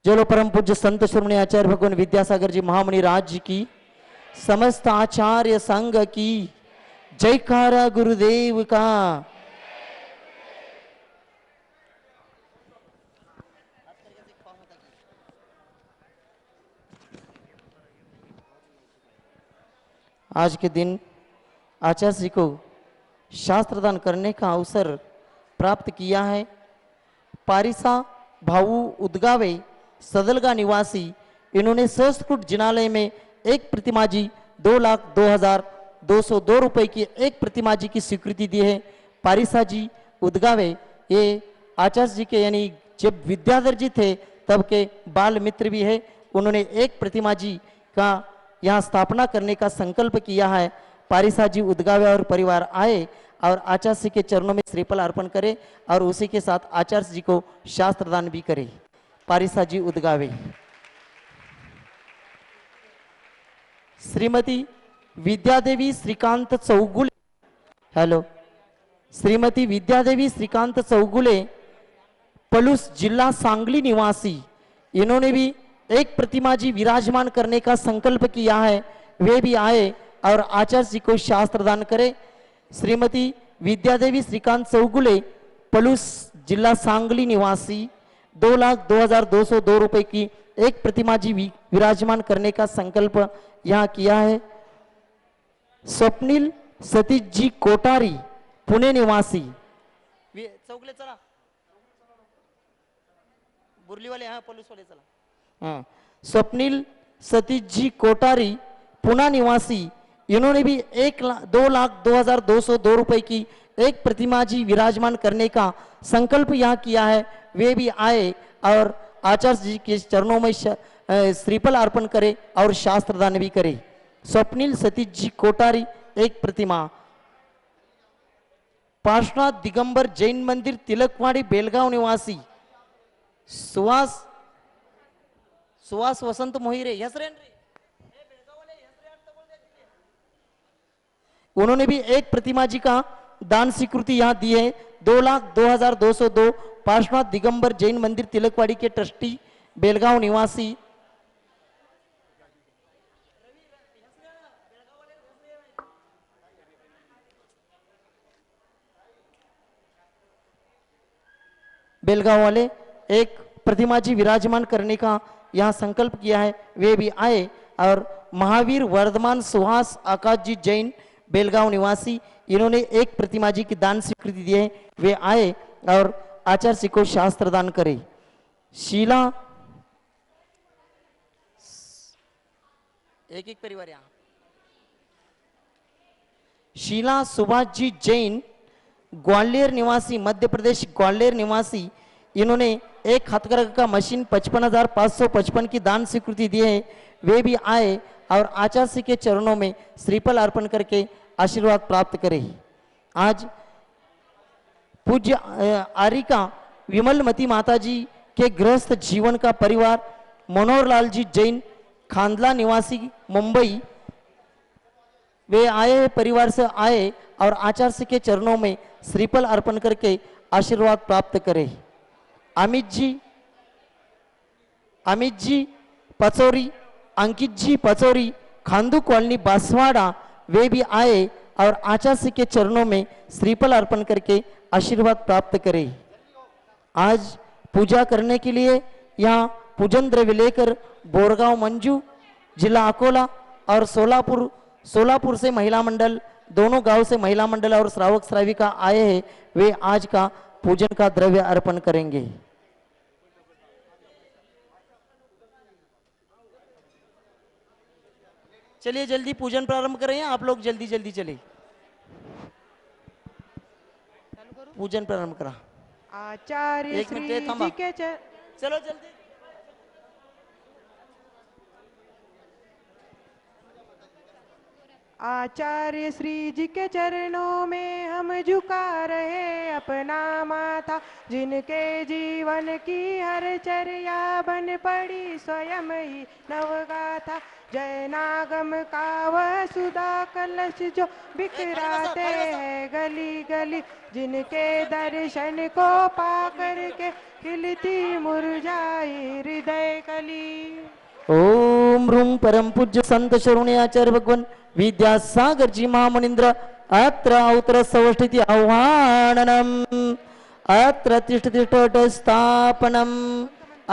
जो परम पूज्य संत श्रोमणी आचार्य भगवान विद्यासागर जी महामणि राज जी की, समस्त आचार्य संघ की जयकारा गुरुदेव का। आज के दिन आचार्य जी को शास्त्रदान करने का अवसर प्राप्त किया है। पारिसा भाऊ उदगावे सदलगा निवासी, इन्होंने संस्कृत जिनालय में एक प्रतिमा जी 2,02,202 रुपए की एक प्रतिमा जी की स्वीकृति दी है। पारिसा जी उदगावे ये आचार्य जी के यानी जब विद्याधर जी थे तब के बाल मित्र भी है। उन्होंने एक प्रतिमा जी का यहाँ स्थापना करने का संकल्प किया है। पारिसा जी उदगावे और परिवार आए और आचार्य जी के चरणों में श्रीफल अर्पण करे और उसी के साथ आचार्य जी को शास्त्रदान भी करे। पारिसा जी उदगावे। श्रीमती विद्यादेवी श्रीकांत चौगुले, हेलो, श्रीमती विद्यादेवी श्रीकांत चौगुले पलूस जिला सांगली निवासी, इन्होंने भी एक प्रतिमा जी विराजमान करने का संकल्प किया है। वे भी आए और आचार्य जी को शास्त्रदान करे। श्रीमती विद्यादेवी श्रीकांत चौगुले पलूस जिला सांगली निवासी 2,02,202 रुपए की एक प्रतिमा जी विराजमान करने का संकल्प यहाँ किया है। स्वप्निल सतीश जी कोटारी पुणे निवासी, चौगुले चला, बुरली वाले हाँ, पलूस वाले चला। हाँ, स्वप्निल सतीश जी कोटारी पुणे निवासी, इन्होंने भी 2,02,202 रुपए की एक प्रतिमा जी विराजमान करने का संकल्प यहाँ किया है। वे भी आए और आचार्य जी के चरणों में श्रीफल अर्पण करे और शास्त्रदान भी करे। स्वप्निल सतीश जी कोटारी एक प्रतिमा। पार्श्वनाथ दिगंबर जैन मंदिर तिलकवाड़ी बेलगांव निवासी सुहास वसंत मोहिरे, उन्होंने भी एक प्रतिमा जी का दान स्वीकृति यहाँ दी है। 2,02,202 पार्श्वनाथ दिगंबर जैन मंदिर तिलकवाड़ी के ट्रस्टी बेलगांव निवासी। बेलगांव वाले एक प्रतिमा जी विराजमान करने का यहाँ संकल्प किया है। वे भी आए और महावीर वर्धमान सुहास आकाश जी जैन बेलगांव निवासी, इन्होंने एक प्रतिमा जी की दान स्वीकृति दी है। वे आए और आचार्य जी को शास्त्र दान करे। शीला, एक एक परिवार यहाँ, शीला सुभाष जी जैन ग्वालियर निवासी, मध्य प्रदेश ग्वालियर निवासी, इन्होंने एक हथकरघा का मशीन 55,555 की दान स्वीकृति दी है। वे भी आए और आचार्य जी के चरणों में श्रीफल अर्पण करके आशीर्वाद प्राप्त करे। आज पूज्य आरिका विमलमती माता जी के गृहस्थ जीवन का परिवार मनोहर लाल जी जैन खांडला निवासी मुंबई, वे आए परिवार से आए और आचार्य जी के चरणों में श्रीफल अर्पण करके आशीर्वाद प्राप्त करे। अमित जी पचौरी, अंकित जी पचौरी खांदू कॉलोनी बांसवाड़ा, वे भी आए और आचार्य जी के चरणों में श्रीफल अर्पण करके आशीर्वाद प्राप्त करे। आज पूजा करने के लिए यहाँ पूजन द्रव्य लेकर बोरगांव मंजू, जिला अकोला और सोलापुर से महिला मंडल, दोनों गांव से महिला मंडल और श्रावक श्राविका आए हैं। वे आज का पूजन का द्रव्य अर्पण करेंगे। चलिए जल्दी पूजन प्रारंभ करें, आप लोग जल्दी जल्दी चले, पूजन प्रारंभ करा। आचार्य एक मिनट श्री थमा, जी के चलो जल्दी। आचार्य श्री जी के चरणों में हम झुका रहे अपना माथा, जिनके जीवन की हर चर्या बन पड़ी स्वयं ही नवगाथा। जय नागम का वह सुधा कलश जो बिखराते हैं गली गली, जिनके दर्शन को पा करके खिलती मुरझाई हृदय कली। ओम रूम परम पूज्य संत शरण्य आचार्य भगवान विद्यासागर जी महामुनींद्र अत्र अवतर सवष्टिति आह्वाननम अत्र तिष्ठतिष्ठ स्थापनम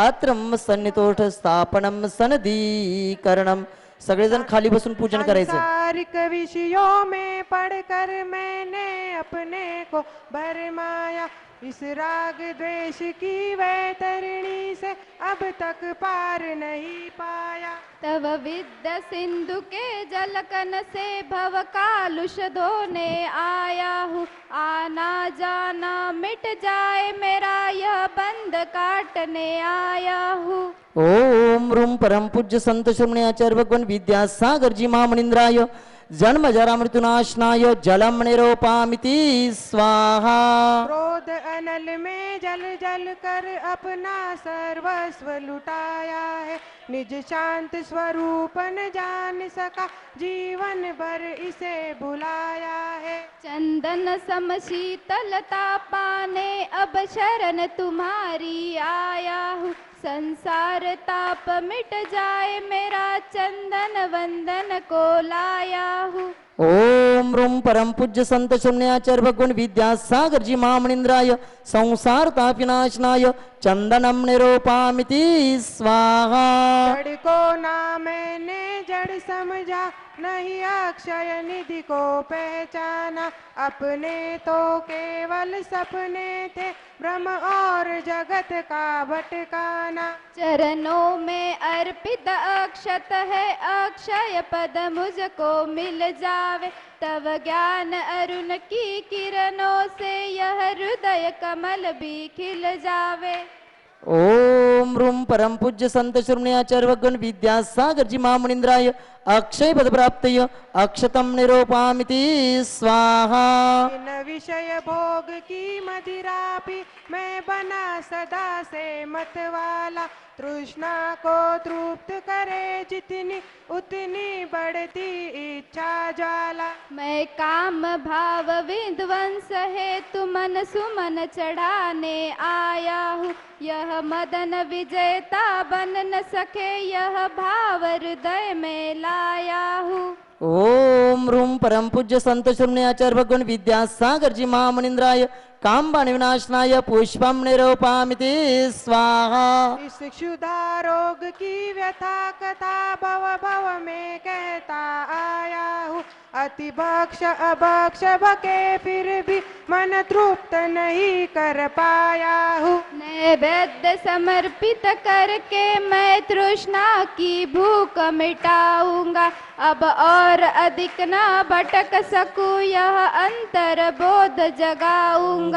अत्र सन्नितोष स्थापनम सनदीकरणम। सगळेजण खाली बसून पूजन करायचं। सांसारिक विषयों में पढ़कर मैंने अपने को भरमाया, इस राग द्वेष की वैतरणी से अब तक पार नहीं पाया। तव विद्या सिंधु के जलकन से भव कालुष धोने आया हूँ, आना जाना मिट जाए मेरा यह बंध काटने आया हूँ। ओम रूम परम पूज्य संत शरण्य आचार्य भगवान विद्यासागर जी महामुनींद्राय जन्म जरा मृत्युनाशनाय जलम निरोपामिति स्वाहा। क्रोध अनल में जल जल कर अपना सर्वस्व लुटाया है, निज शांत स्वरूप न जान सका जीवन भर इसे भुलाया है। चंदन सम शीतलता पाने अब शरण तुम्हारी आया हूँ, संसार ताप मिट जाए मेरा चंदन वंदन को लाया हूँ। ओम रूम परम पूज्य संत शरण्य आचार्य भगवान विद्यासागर जी महामुनींद्राय संसार तापिनाशनाय चंदनम निरोपामिति स्वाहा। जड़ को ना मैंने जड़ समझा, नहीं अक्षय निधि को पहचाना, अपने तो केवल सपने थे ब्रह्म और जगत का भटकाना। चरणों में अर्पित अक्षत है अक्षय पद मुझको मिल जावे, तब ज्ञान अरुण की किरणों से यह हृदय कमल भी खिल जावे। ओम रूम परम पूज्य संत शरण्य आचार्य भगवान विद्यासागर जी महामुनींद्राय अक्षय पद प्राप्तय अक्षतम निरोपामिति स्वाहा। इन विषय भोग की मदिरा पी मैं बना सदा से मतवाला, तृष्णा को तृप्त करे जितनी उतनी बढ़ती इच्छा ज्वाला। मैं काम भाव विध्वंस है तु मन सुमन चढ़ाने आया हूँ, यह मदन विजेता बन न सके यह भाव हृदय में लाया हूँ। ओम रूम परम पूज्य संत शरण्य आचार्य भगवान विद्यासागर जी महामुनींद्राय कामबाण विनाशनाय पुष्पम निरोपामिति स्वाहा। इस क्षुधा रोग की व्यथा कथा भव भव में कहता आया हूँ, अति भक्ष अभक्ष भके फिर भी मन तृप्त नहीं कर पाया हूँ। नैवेद्य समर्पित करके मैं तृष्णा की भूख मिटाऊंगा, अब और अधिक न भटक सकूं यह अंतर बोध जगाऊंगा।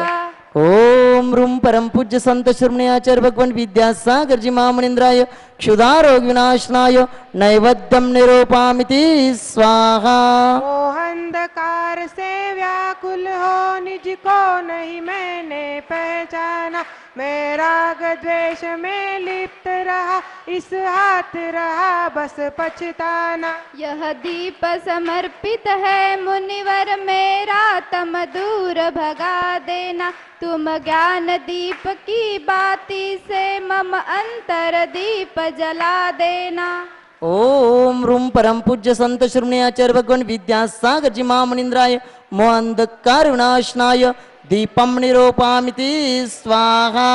ओम रूम परम पूज्य संत शरण्य आचार्य भगवान विद्यासागर जी महामुनींद्राय क्षुधारोग विनाशनाय नैवेद्यम निरोपामिति स्वाहा। मोहंधकार से व्याकुल हो निज को नहीं मैंने पहचाना, मैं राग द्वेष में लिप्त रहा इस हाथ रहा बस पछताना। यह दीप समर्पित है मुनिवर मेरा तम दूर भगा देना, तुम ज्ञान दीप की बाती से मम अंतर दीप जला देना। ओम रूम परम पूज्य संत शरण्य आचार्य भगवान विद्यासागर जी महामुनींद्राय मोहंधकार विनाशनाय दीपम निरोपामिति स्वाहा।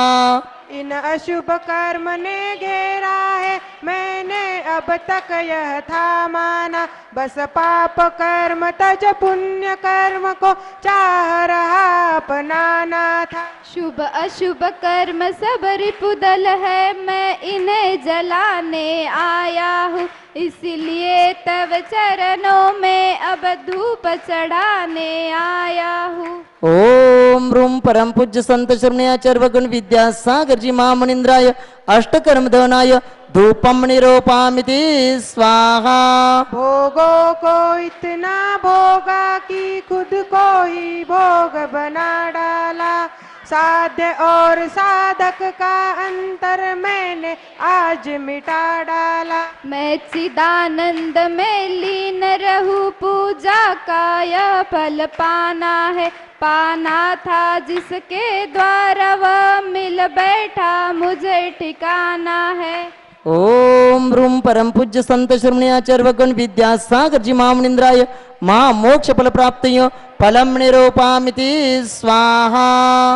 इन अशुभ कर्म ने घेरा है मैंने अब तक यह था माना, बस पाप कर्म तज पुण्य कर्म को चाह रहा अपनाना था। शुभ अशुभ कर्म सब रिपुदल है, मैं इन्हें जलाने आया हूँ। इसलिए तब चरणों में अब धूप चढ़ाने आया हूँ। ओम रूम परम पूज्य संत शरण्याचार्य भगवान विद्यासागर जी महामुनिंद्राय अष्टकर्म धनाय धूपम निरूपामिति स्वाहा। भोगों को इतना भोगा कि खुद को ही भोग बना डाला। साध्य और साधक का अंतर मैंने आज मिटा डाला। मैं चिदानंद में लीन रहूं, पूजा का यह फल पाना है। पाना था जिसके द्वारा वह मिल बैठा, मुझे ठिकाना है। ओम रूम परम पूज्य संत शरण्याचार्य भगवान विद्यासागर जी महामुनिंद्राय महामोक्ष फल प्राप्त फलम निरूपामिति स्वाहा।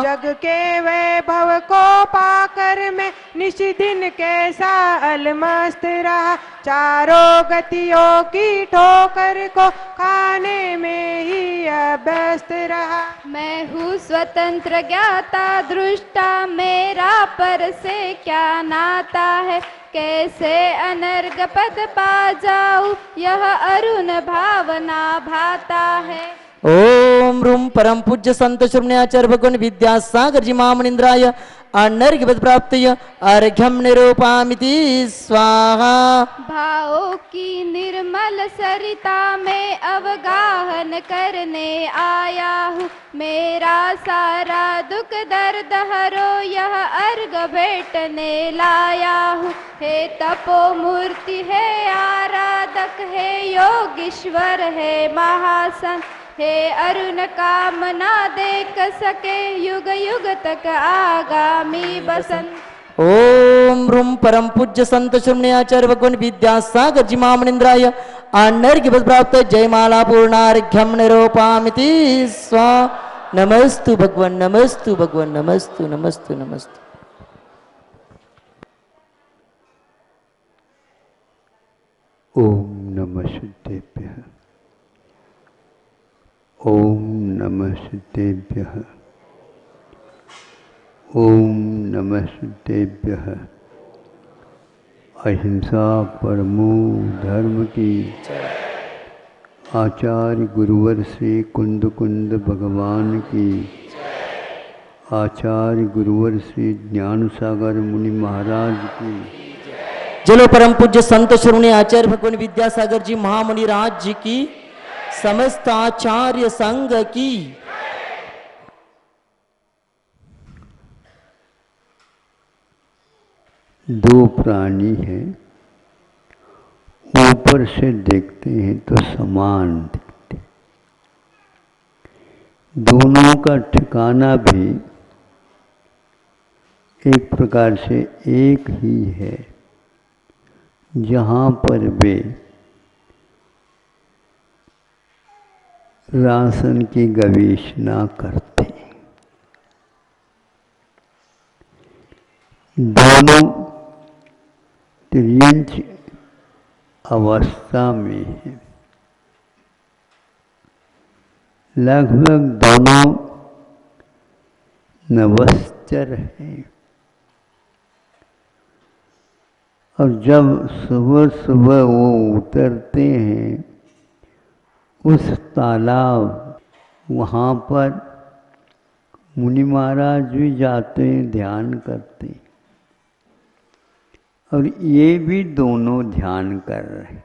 जग के वैभव को पाकर मैं निशिदिन कैसा अलमस्त रहा। चारों गतियों की ठोकर को खाने में ही अभ्यस्त रहा। मैं हूँ स्वतंत्र ज्ञाता दृष्टा, मेरा पर से क्या नाता है। कैसे अनर्ग पद पा जाऊं, यह अरुण भावना भाता है। ओम रूम परम पूज्य संत शरण्याचार्य भगवान विद्यासागर जी महामुनिंद्राय अनर्घ्य पद प्राप्त अर्घ्यम निरूपामिति स्वाहा। भावों की निर्मल सरिता में अवगाहन करने आया हूँ। मेरा सारा दुख दर्द हरो, यह अर्घ भेटने लाया हूँ। हे तपो मूर्ति है आराधक, है योगीश्वर है महासन। हे अरुण कामना देख सके, युग युग तक आगामी बसंत। ओम रूम परम पूज्य संत शरण्याचार्य भगवान विद्यासागर जी महामुनिंद्राय अनर्घ्य पद प्राप्त जयमाला पूर्णार्घ्यम निरूपामिति स्वा। नमस्तु भगवान, नमस्तु भगवान, नमस्तु नमस्तु नमस्तु। ओम नमः सिद्धेभ्यः, ओम नमः सिद्धेभ्यः, ओम नमः सिद्धेभ्यः। अहिंसा परमो धर्म की। आचार्य गुरुवर श्री कुंद कुंद भगवान की। आचार्य गुरुवर श्री ज्ञान सागर मुनि महाराज की। चलो परम पूज्य संत शरण्याचार्य भगवान विद्यासागर जी महामुनि राज जी की, समस्त आचार्य संघ की। दो प्राणी हैं, ऊपर से देखते हैं तो समान दिखते, दोनों का ठिकाना भी एक प्रकार से एक ही है, जहाँ पर वे राशन की गवेषणा करते। दोनों त्रियंच अवस्था में है। लगभग दोनों नवस्तर हैं। और जब सुबह सुबह वो उतरते हैं उस तालाब, वहाँ पर मुनि महाराज भी जाते हैं, ध्यान करते हैं, और ये भी दोनों ध्यान कर रहे हैं।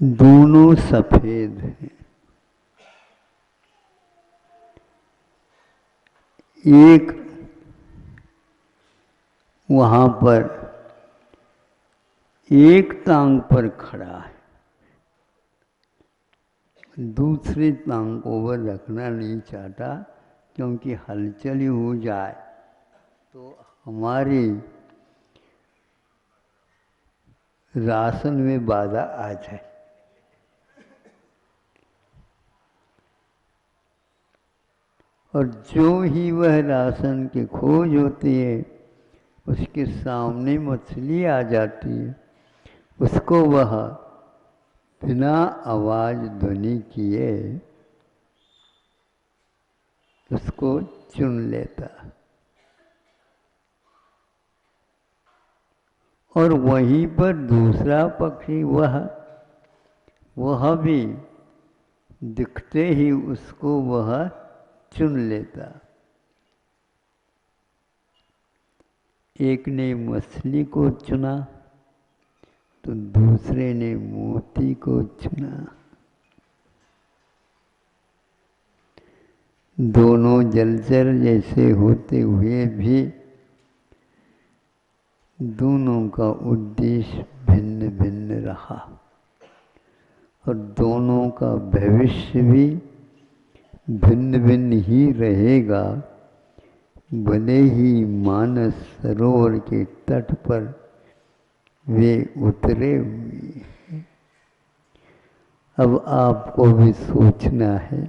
दोनों सफेद हैं। एक वहाँ पर एक टांग पर खड़ा है, दूसरी टांग को वह रखना नहीं चाहता, क्योंकि हलचल हो जाए तो हमारी राशन में बाधा आ जाए। और जो ही वह राशन की खोज होती है, उसके सामने मछली आ जाती है, उसको वह बिना आवाज ध्वनि किए उसको चुन लेता और वहीं पर दूसरा पक्षी वह भी दिखते ही उसको वह चुन लेता। एक ने मछली को चुना तो दूसरे ने मोती को चुना। दोनों जलचर जैसे होते हुए भी दोनों का उद्देश्य भिन्न भिन्न रहा और दोनों का भविष्य भी भिन्न भिन्न ही रहेगा। भले ही मानस सरोवर के तट पर वे उतरे हुए हैं। अब आपको भी सोचना है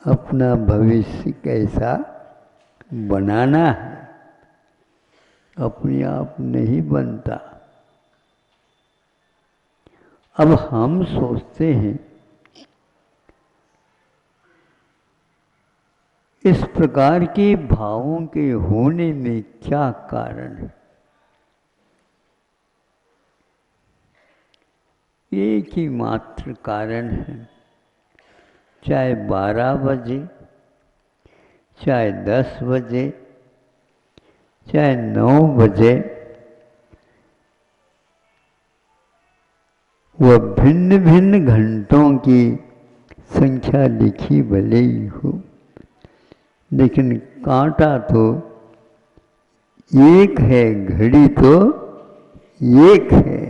अपना भविष्य कैसा बनाना है। अपने आप नहीं बनता। अब हम सोचते हैं इस प्रकार के भावों के होने में क्या कारण है। एक ही मात्र कारण है, चाहे 12 बजे, चाहे 10 बजे, चाहे 9 बजे, वह भिन्न भिन्न घंटों की संख्या लिखी भले ही हो, लेकिन कांटा तो एक है, घड़ी तो एक है।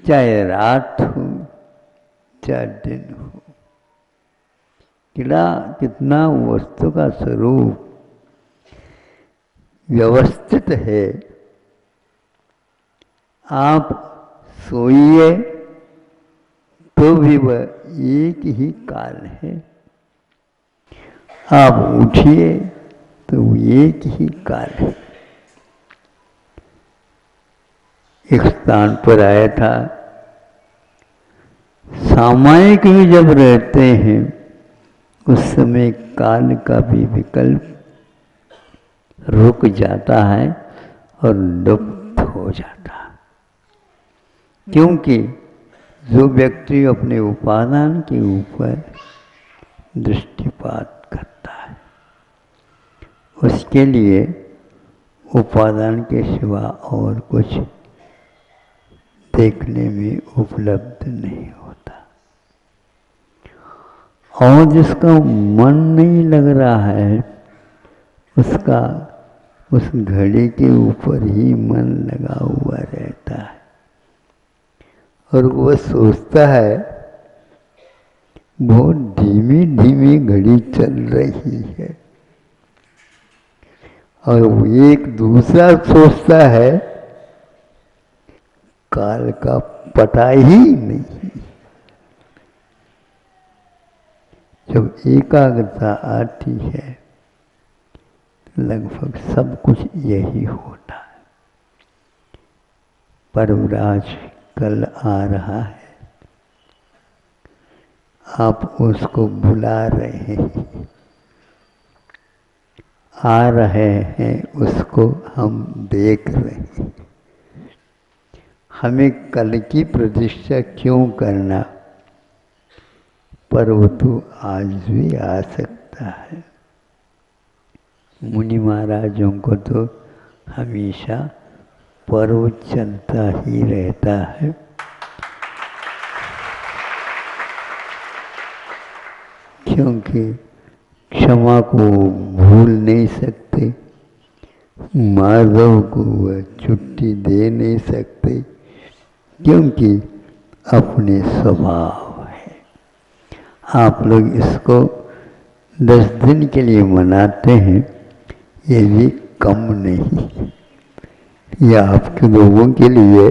चाहे रात हो चाहे दिन हो, कितना वस्तु का स्वरूप व्यवस्थित है। आप सोइए तो भी वह एक ही काल है, आप उठिए तो एक ही काल है। एक स्थान पर आया था, सामायिक भी जब रहते हैं उस समय काल का भी विकल्प रुक जाता है और लुप्त हो जाता है। क्योंकि जो व्यक्ति अपने उपादान के ऊपर दृष्टिपात करता है उसके लिए उपादान के सिवा और कुछ देखने में उपलब्ध नहीं होता। और जिसका मन नहीं लग रहा है उसका उस घड़ी के ऊपर ही मन लगा हुआ रहता है और वह सोचता है बहुत धीमी धीमी घड़ी चल रही है, और वो एक दूसरा सोचता है काल का पता ही नहीं। जब एकाग्रता आती है लगभग सब कुछ यही होता है। पर्वराज कल आ रहा है, आप उसको बुला रहे हैं, आ रहे हैं, उसको हम देख रहे हैं। हमें कल की प्रतीक्षा क्यों करना, पर वो तो आज भी आ सकता है। मुनि महाराजों को तो हमेशा पर्व चलता ही रहता है। क्योंकि क्षमा को भूल नहीं सकते, माधव को वह छुट्टी दे नहीं सकते, क्योंकि अपने स्वभाव है। आप लोग इसको 10 दिन के लिए मनाते हैं, ये भी कम नहीं, यह आपके लोगों के लिए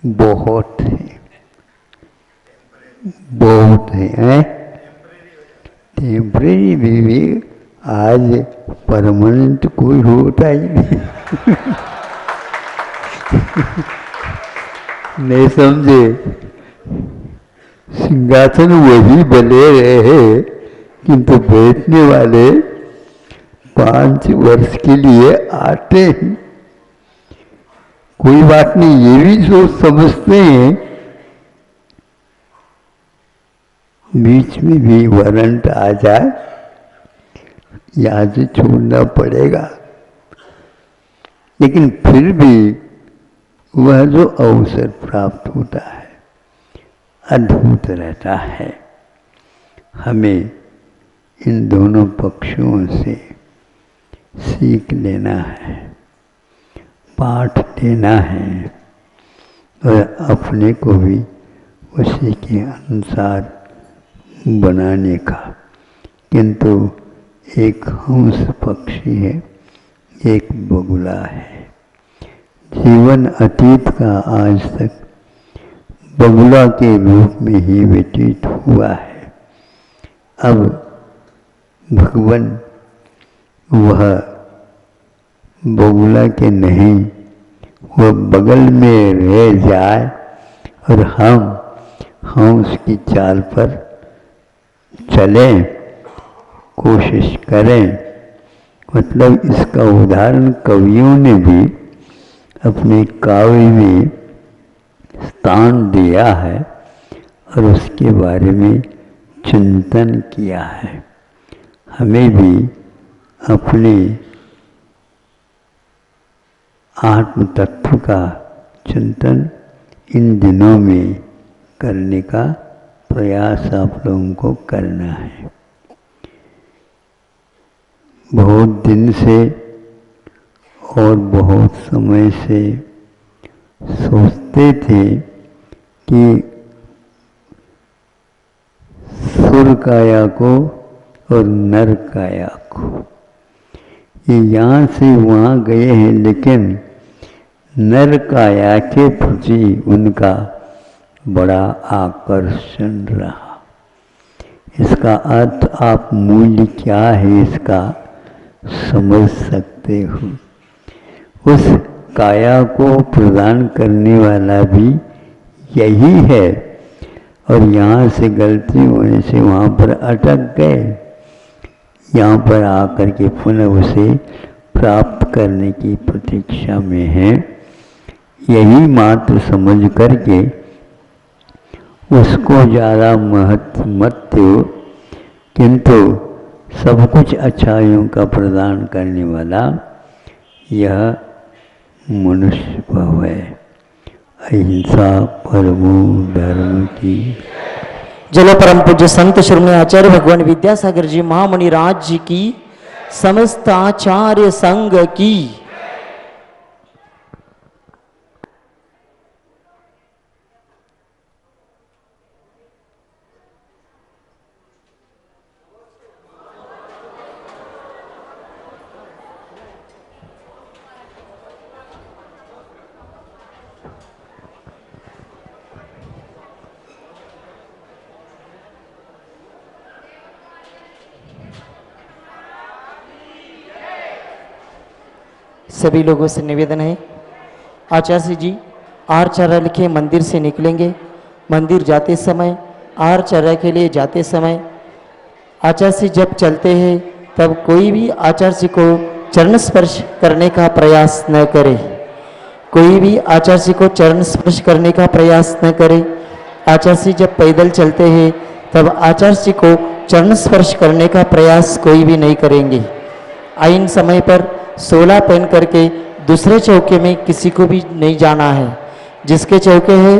बहुत है, बहुत है। टेम्परेरी भी आज परमानेंट कोई होता ही नहीं। नहीं समझे? सिंहासन वही बने रहे, किंतु बैठने वाले 5 वर्ष के लिए आते हैं। कोई बात नहीं, ये भी सोच समझते हैं बीच में भी वारंट आ जाए, यहाँ से छोड़ना पड़ेगा। लेकिन फिर भी वह जो अवसर प्राप्त होता है अद्भुत रहता है। हमें इन दोनों पक्षों से सीख लेना है, पाठ लेना है और अपने को भी उसी के अनुसार बनाने का। किंतु एक हंस पक्षी है, एक बगुला है। जीवन अतीत का आज तक बगुला के रूप में ही व्यतीत हुआ है। अब भगवान वह बगुला के नहीं, वह बगल में रह जाए और हम उसकी चाल पर चलें, कोशिश करें। मतलब इसका उदाहरण कवियों ने भी अपने काव्य में स्थान दिया है और उसके बारे में चिंतन किया है। हमें भी अपने आत्म तत्व का चिंतन इन दिनों में करने का प्रयास आप लोगों को करना है। बहुत दिन से और बहुत समय से सोचते थे कि सुर काया को और नर काया को, ये यहाँ से वहाँ गए हैं, लेकिन नर काया के प्रति उनका बड़ा आकर्षण रहा। इसका अर्थ आप मूल्य क्या है इसका समझ सकते हो। उस काया को प्रदान करने वाला भी यही है और यहाँ से गलती होने से वहाँ पर अटक गए। यहाँ पर आकर के पुनः उसे प्राप्त करने की प्रतीक्षा में हैं। यही मात्र समझ करके उसको ज़्यादा महत्व मत दो, किंतु सब कुछ अच्छाइयों का प्रदान करने वाला यह मनुष्य भाव है। अहिंसा परमो धर्म की। जलो परम पूज्य संत श्रोमणी आचार्य भगवान विद्यासागर जी महामणि राज जी की, समस्त आचार्य संघ की। सभी लोगों से निवेदन है, आचार्य जी आहारचर्या लिखे मंदिर से निकलेंगे। मंदिर जाते समय, आहारचर्या के लिए जाते समय आचार्य जी जब चलते हैं तब कोई भी आचार्य जी को चरण स्पर्श करने का प्रयास न करे। कोई भी आचार्य जी को चरण स्पर्श करने का प्रयास न करे। आचार्य जी जब पैदल चलते हैं तब आचार्य जी को चरण स्पर्श करने का प्रयास कोई भी नहीं करेंगे। आइन समय पर 16 पहन करके दूसरे चौके में किसी को भी नहीं जाना है। जिसके चौके है